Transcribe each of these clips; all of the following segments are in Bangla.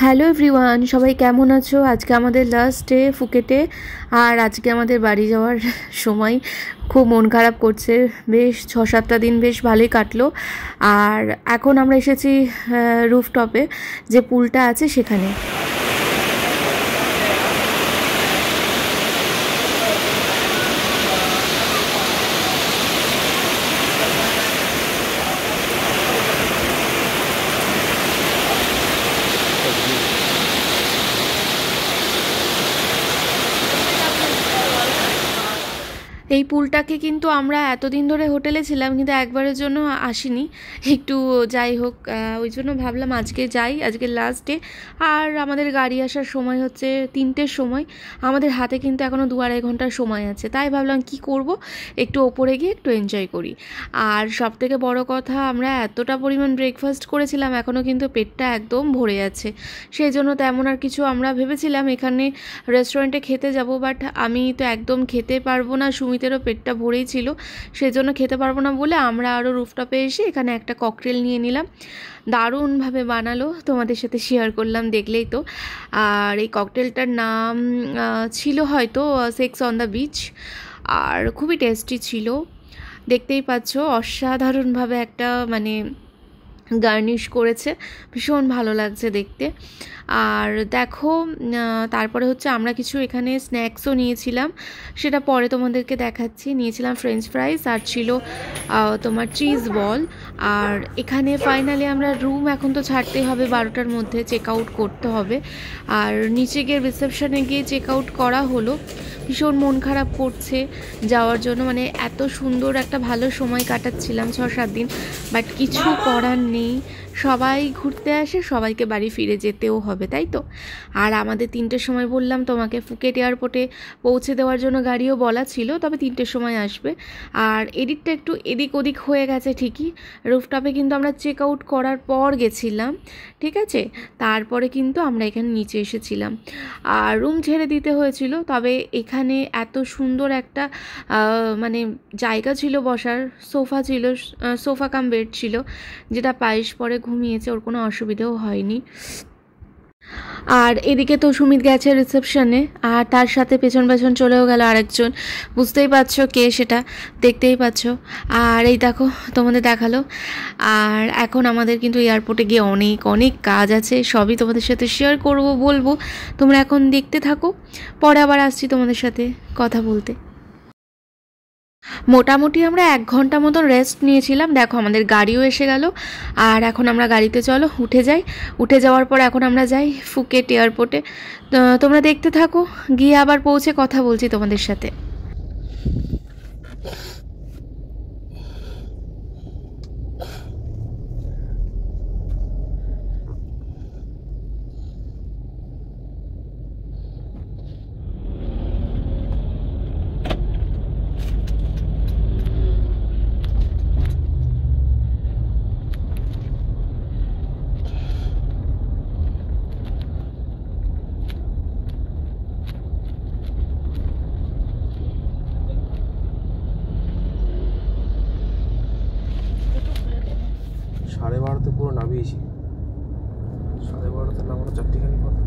হ্যালো এভরিওয়ান, সবাই কেমন আছো? আজকে আমাদের লাস্ট ডে ফুকেটে। আর আজকে আমাদের বাড়ি যাওয়ার সময় খুব মন খারাপ করছে। বেশ 6-7টা দিন বেশ ভালোই কাটলো। আর এখন আমরা এসেছি রুফটপে, যে পুলটা আছে সেখানে। এই পুলটাকে কিন্তু আমরা এতদিন ধরে হোটেলে ছিলাম, কিন্তু একবারের জন্য আসিনি। একটু যাই হোক, ওই জন্য ভাবলাম আজকে যাই, আজকে লাস্ট ডে। আর আমাদের গাড়ি আসার সময় হচ্ছে 3টের সময়। আমাদের হাতে কিন্তু এখনও 2-2.5 ঘন্টার সময় আছে, তাই ভাবলাম কি করব, একটু ওপরে গিয়ে একটু এনজয় করি। আর সবথেকে বড় কথা, আমরা এতটা পরিমাণ ব্রেকফাস্ট করেছিলাম, এখনও কিন্তু পেটটা একদম ভরে আছে। সেই জন্য তেমন আর কিছু, আমরা ভেবেছিলাম এখানে রেস্টুরেন্টে খেতে যাব, বাট আমি তো একদম খেতে পারবো না, সুমিতেরও পেটটা ভরেই ছিল, সেজন্য খেতে পারবো না বলে আমরা আরও রুফটপে এসে এখানে একটা ককটেল নিয়ে নিলাম। দারুণভাবে বানালো, তোমাদের সাথে শেয়ার করলাম, দেখলেই তো। আর এই ককটেলটার নাম ছিল হয়তো সেক্স অন দ্য বিচ, আর খুবই টেস্টি ছিল। দেখতেই পাচ্ছ অসাধারণভাবে একটা মানে গার্নিশ করেছে, ভীষণ ভালো লাগছে দেখতে। আর দেখো, তারপরে হচ্ছে আমরা কিছু এখানে স্ন্যাক্সও নিয়েছিলাম, সেটা পরে তোমাদেরকে দেখাচ্ছি। নিয়েছিলাম ফ্রেঞ্চ ফ্রাইস, আর ছিল তোমার চিজ বল। আর এখানে ফাইনালি আমরা রুম এখন তো ছাড়তেই হবে, 12টার মধ্যে চেক আউট করতে হবে। আর নিচে গিয়ে রিসেপশনে গিয়ে চেক আউট করা হলো। ভীষণ মন খারাপ করছে যাওয়ার জন্য, মানে এত সুন্দর একটা ভালো সময় কাটাচ্ছিলাম 6-7 দিন, বাট কিছু করার নেই। সবাই ঘুরতে আসে, সবাইকে বাড়ি ফিরে যেতেও হবে, তাই তো। আর আমাদের 3টের সময় বললাম তোমাকে, ফুকেট এয়ারপোর্টে পৌঁছে দেওয়ার জন্য গাড়িও বলা ছিল, তবে 3টের সময় আসবে। আর এদিকটা একটু এদিক ওদিক হয়ে গেছে ঠিকই। রুফটপে কিন্তু আমরা চেক আউট করার পর গেছিলাম, ঠিক আছে। তারপরে কিন্তু আমরা এখানে নিচে এসেছিলাম, আর রুম ছেড়ে দিতে হয়েছিল। তবে এখানে এত সুন্দর একটা মানে জায়গা ছিল বসার, সোফা ছিল, সোফা কাম বেড ছিল, যেটা পায়েস পরে ঘুমিয়েছে, ওর কোনো অসুবিধাও হয়নি। আর এদিকে তো সুমিত গেছে রিসেপশনে, আর তার সাথে পেছন পেছন চলেও গেল আরেকজন, বুঝতেই পারছো কে সেটা, দেখতেই পাচ্ছ। আর এই দেখো, তোমাদের দেখালো। আর এখন আমাদের কিন্তু এয়ারপোর্টে গিয়ে অনেক অনেক কাজ আছে, সবই তোমাদের সাথে শেয়ার করব, বলবো। তোমরা এখন দেখতে থাকো, পরে আবার আসছি তোমাদের সাথে কথা বলতে। মোটামুটি আমরা 1 ঘন্টা মতন রেস্ট নিয়েছিলাম। দেখো আমাদের গাড়িও এসে গেল, আর এখন আমরা গাড়িতে চলো উঠে যাই। উঠে যাওয়ার পর এখন আমরা যাই ফুকেট এয়ারপোর্টে। তোমরা দেখতে থাকো, গিয়ে আবার পৌঁছে কথা বলছি তোমাদের সাথে। সাড়ে 12তে পুরো নামিয়েছি, 12:30 নামানো, চারটিখানি কথা।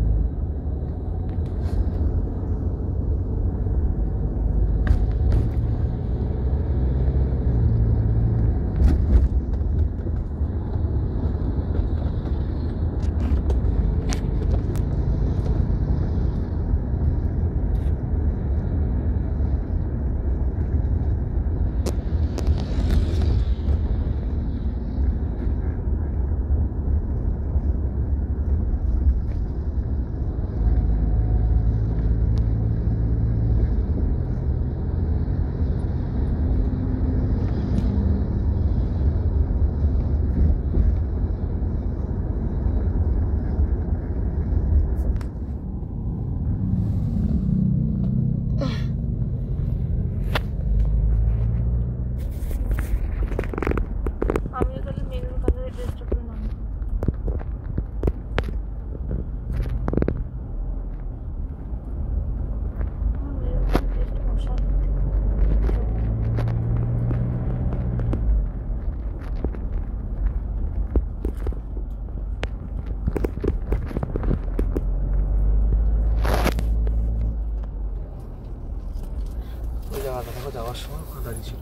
যাওয়ার সময় ওখানে দাঁড়িয়েছিল,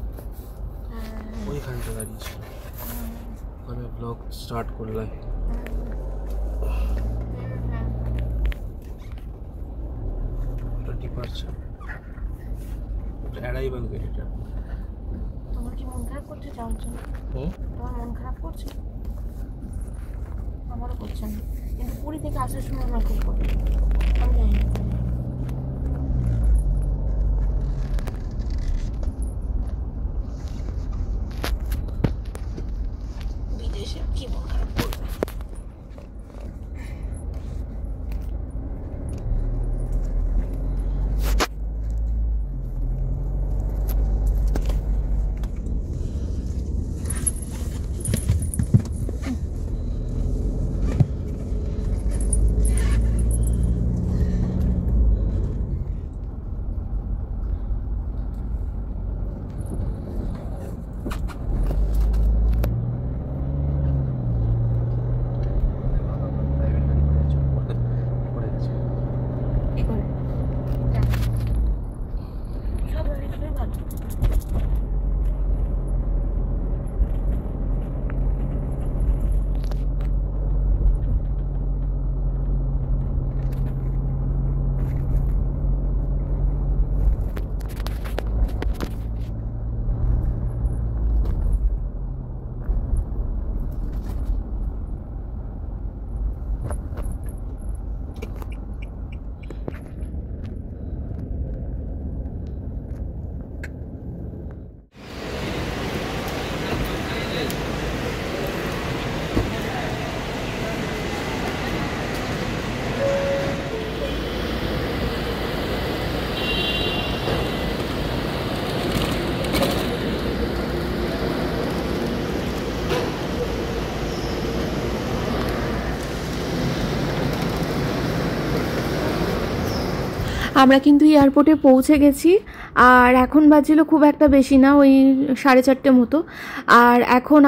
ওইখানটা দাঁড়িয়েছিল, ওখানে ব্লগ স্টার্ট করলাম। ওটা ডিপারচার, ওটা অ্যারাইভাল গেট। এটা তোমার কি মন খারাপ করছে যাওয়ার জন্য? তোমার মন খারাপ করছে? আমারও করছে না, কিন্তু পুরী থেকে আসার সময় আমার খুব করবে, আমি জানি না। বিদেশে কি মন খারাপ করবে? আমরা কিন্তু এয়ারপোর্টে পৌঁছে গেছি, আর এখন বাজছিল খুব একটা বেশি না, ওই 4:30 মতো। আর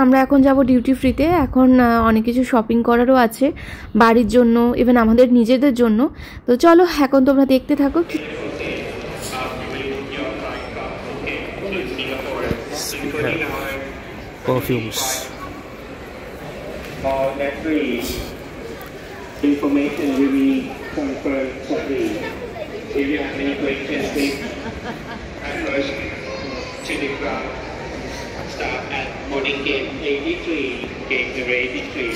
আমরা এখন যাব ডিউটি ফ্রিতে। এখন অনেক কিছু শপিং করারও আছে বাড়ির জন্য, ইভেন আমাদের নিজেদের জন্য। তো চলো এখন তোমরা দেখতে থাকো। Perfumes. Information will be confirmed shortly. If you have any questions, please approach to the ground. Start at boarding gate 83, gate 83.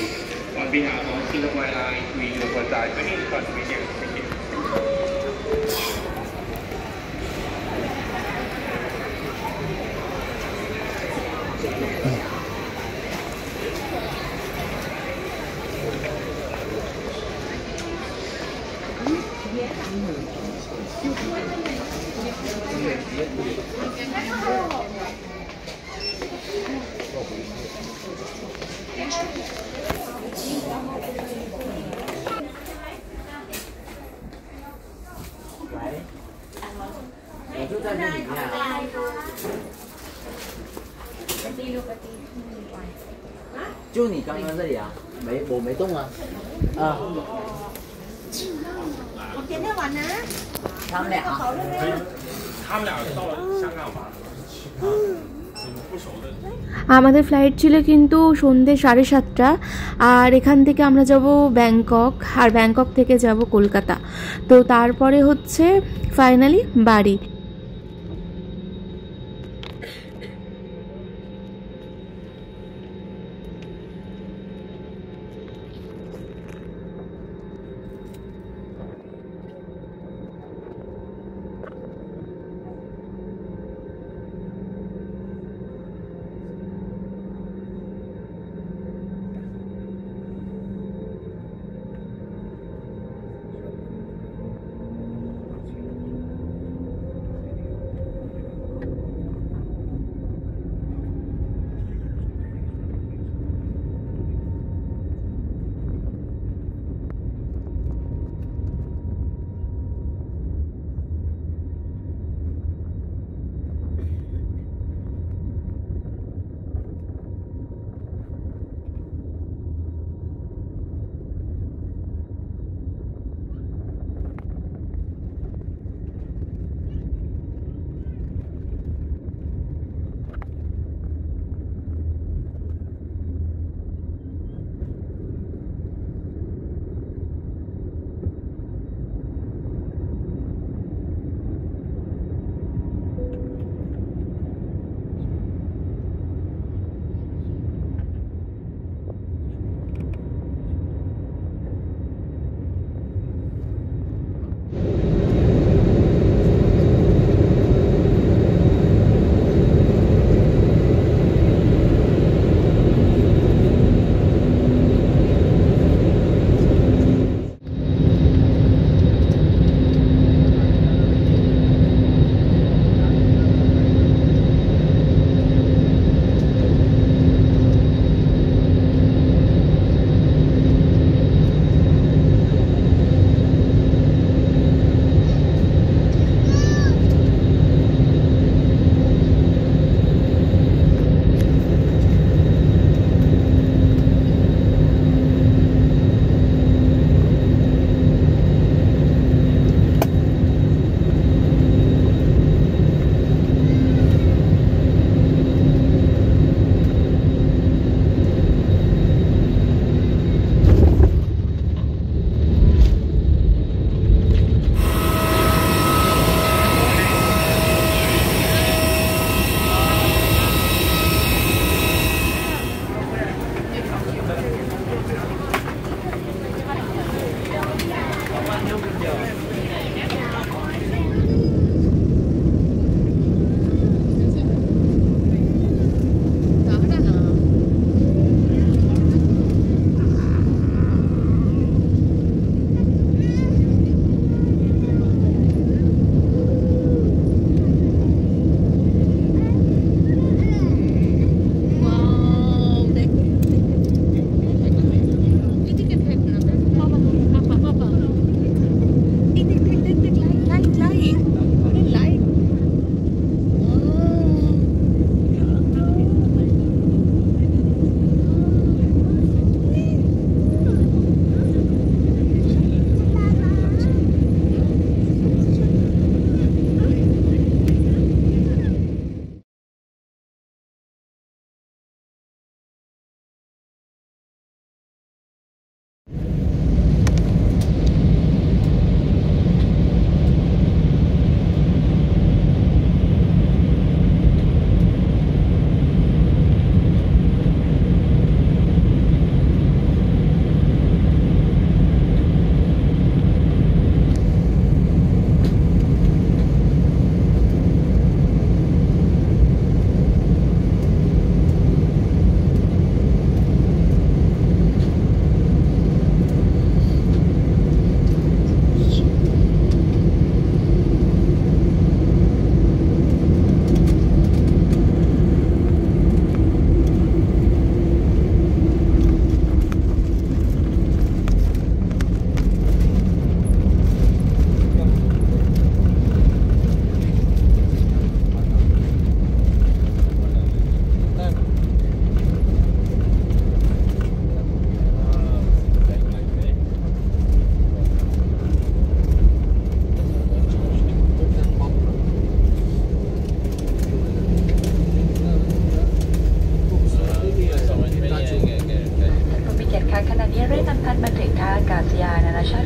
On behalf of Singapore Airlines, we do apologize for any inconvenience. Thank you.就你刚刚这里啊，我没动啊，我点点碗呢。他们俩，到了香港吧。আমাদের ফ্লাইট ছিল কিন্তু সন্ধ্যে 7:30, আর এখান থেকে আমরা যাব ব্যাংকক, আর ব্যাংকক থেকে যাব কলকাতা। তো তারপরে হচ্ছে ফাইনালি বাড়ি।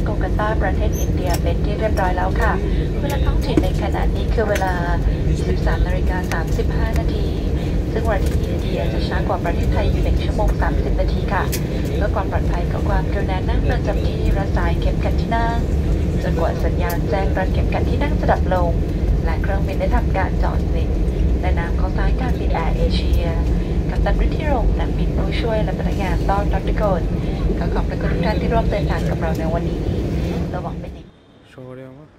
โกลกัตตาประเทศอินเดียเป็นที่เรียบร้อยแล้วค่ะเวลาท้องถิ่นในขณะนี้คือเวลา 13:35 นาทีซึ่งเวลาที่อินเดียจะช้ากว่าประเทศไทยอยู่1 ชั่วโมง 30 นาทีค่ะเพื่อความปลอดภัยขอความกรุณานั่งประจำที่รักษาเข็มขัดที่นั่งจนกว่าสัญญาณแจ้งรัดเข็มขัดที่นั่งจะดับลงและเครื่องบินได้ทำการจอดนิ่งในนามของสายการบินแอร์เอเชียกัปตันฤทธิรงค์นักบินผู้ช่วยและพนักงานต้อนรับทุกคนขอขอบคุณทุกท่านที่ร่วมเดินทางกับเราในวันนี้เราหวังเป็นอย่างশহরে আমার